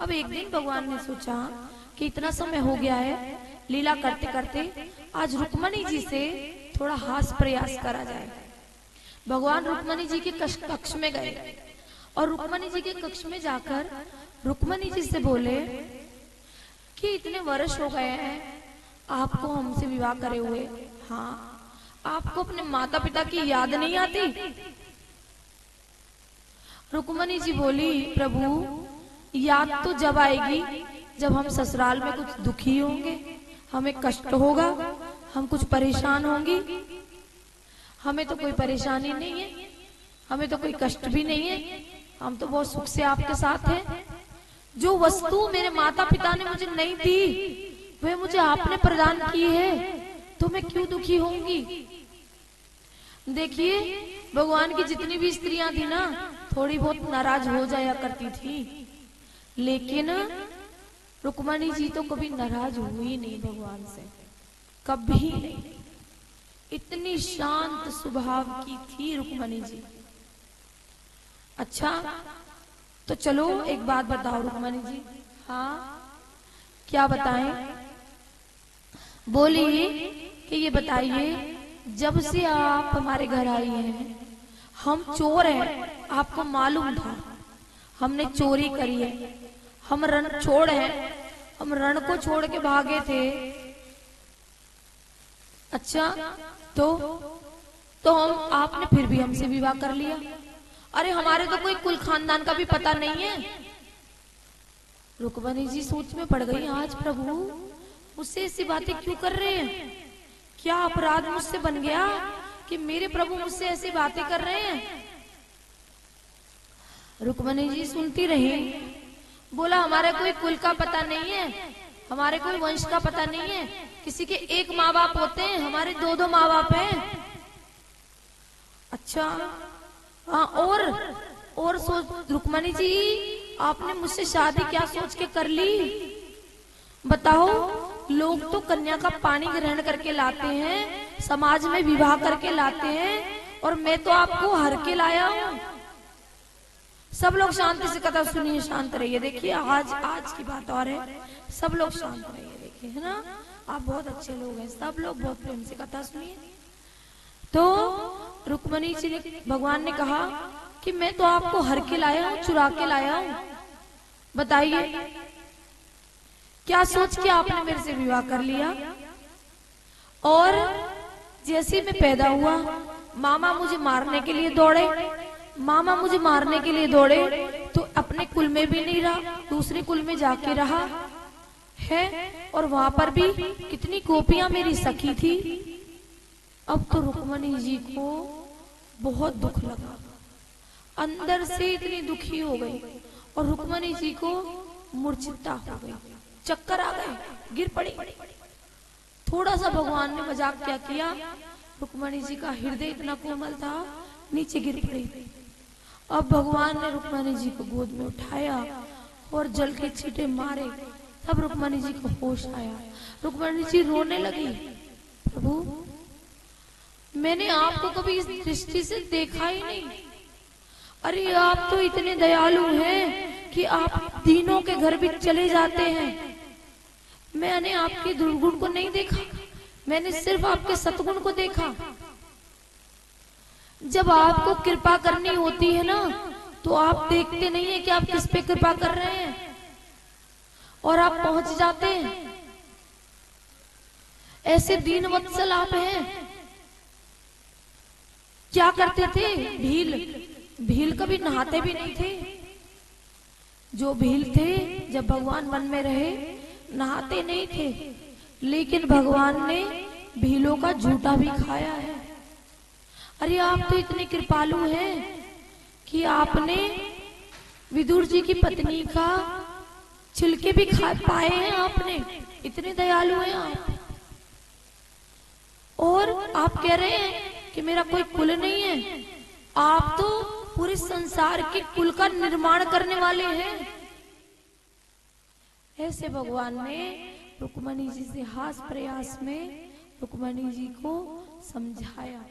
अब एक दिन भगवान ने सोचा कि इतना समय हो गया है लीला करते करते, आज रुक्मणी जी से थोड़ा हास प्रयास करा जाए। भगवान रुक्मणी जी के कक्ष में गए और रुक्मणी जी के कक्ष में जाकर रुक्मणी जी से बोले कि इतने वर्ष हो गए हैं आपको हमसे विवाह करे हुए, हाँ, आपको अपने माता पिता की याद नहीं आती? रुक्मणी जी बोली, प्रभु याद तो जब आएगी जब हम ससुराल में कुछ दुखी होंगे, हमें कष्ट होगा, हम कुछ परेशान होंगी। हमें तो कोई परेशानी नहीं है, हमें तो कोई कष्ट भी नहीं है, हम तो बहुत सुख से आपके साथ हैं। जो वस्तु मेरे माता पिता ने मुझे नहीं दी वह मुझे आपने प्रदान की है, तो मैं क्यों दुखी होंगी? देखिए भगवान की जितनी भी स्त्रियां थी ना, थोड़ी बहुत नाराज हो जाया करती थी, लेकिन रुक्मणी जी तो कभी नाराज हुई नहीं भगवान से, कभी नहीं। इतनी शांत स्वभाव की थी रुक्मणी जी। अच्छा तो चलो एक बात बताओ रुक्मणी जी। हाँ क्या बताएं? बोली कि ये बताइए, जब से आप हमारे घर आई हैं हम चोर हैं, आपको मालूम था, हमने चोरी करी है, हम रण छोड़ हैं, हम रण को छोड़ के भागे थे। अच्छा तो हम आपने फिर भी हमसे विवाह कर लिया। अरे हमारे तो कोई कुल खानदान का भी पता नहीं है। रुक्मणी जी सोच में पड़ गई, आज प्रभु मुझसे ऐसी बातें क्यों कर रहे हैं? क्या अपराध मुझसे बन गया कि मेरे प्रभु मुझसे ऐसी बातें कर रहे हैं? रुक्मणी जी सुनती रही। बोला, हमारे कोई कुल का पता नहीं है, हमारे कोई वंश का पता नहीं है, किसी के एक माँ बाप होते हैं, हमारे दो दो माँ बाप हैं। अच्छा हाँ, और सोच रुक्मणी जी, आपने मुझसे शादी क्या सोच के कर ली? बताओ, लोग तो कन्या का पानी ग्रहण करके लाते हैं, समाज में विवाह करके लाते हैं, और मैं तो आपको हर के लाया हूँ। सब लोग शांति से कथा सुनिए, शांत रहिए। देखिए आज की बात और है, सब लोग शांत रहिए। देखिए है ना, आप बहुत अच्छे लोग हैं, सब लोग बहुत प्रेम से कथा सुनिए। तो रुक्मणी जी ने, भगवान ने कहा कि मैं तो आपको हर के लाया हूँ, चुरा के लाया हूँ, बताइए क्या सोच के आपने मेरे से विवाह कर लिया? और जैसे मैं पैदा हुआ मामा मुझे मारने के लिए दौड़े, मामा मुझे मारने के लिए दौड़े, तो अपने कुल में भी नहीं रहा, दूसरे कुल में जाके रहा है, और वहां पर भी कितनी गोपियां मेरी सखी थी। अब तो रुक्मणी जी को बहुत दुख लगा, अंदर से इतनी दुखी हो गई, और रुक्मणी जी को मूर्छिता हो गई, चक्कर आ गए, गिर पड़ी। थोड़ा सा भगवान ने मजाक क्या किया, रुक्मणी जी का हृदय इतना कोमल था, नीचे गिर पड़ी। अब भगवान ने रुक्मणी जी को गोद में उठाया और जल के छींटे मारे, तब रुक्मणी जी को होश आया। रुक्मणी जी रोने लगी, प्रभु मैंने आपको कभी इस दृष्टि से देखा ही नहीं। अरे आप तो इतने दयालु हैं कि आप दीनों के घर भी चले जाते हैं। मैंने आपके दुर्गुण को नहीं देखा, मैंने सिर्फ आपके सतगुण को देखा। जब आपको कृपा करनी होती है ना, तो आप देखते नहीं है कि आप किस पे कृपा कर रहे हैं, और आप पहुंच जाते हैं। ऐसे दीन वत्सल आप हैं। क्या करते थे? भील कभी नहाते भी नहीं थे। जो भील थे जब भगवान वन में रहे नहाते नहीं थे, लेकिन भगवान ने भीलों का झूठा भी खाया है। अरे आप तो इतने कृपालु हैं कि आपने विदुर जी की पत्नी का छिलके भी खा पाए हैं, आपने इतने दयालु हैं आप। और आप कह रहे हैं कि मेरा कोई कुल नहीं है, आप तो पूरे संसार के कुल का निर्माण करने वाले हैं। ऐसे भगवान ने रुक्मणी जी से हास प्रयास में रुक्मणी जी को समझाया।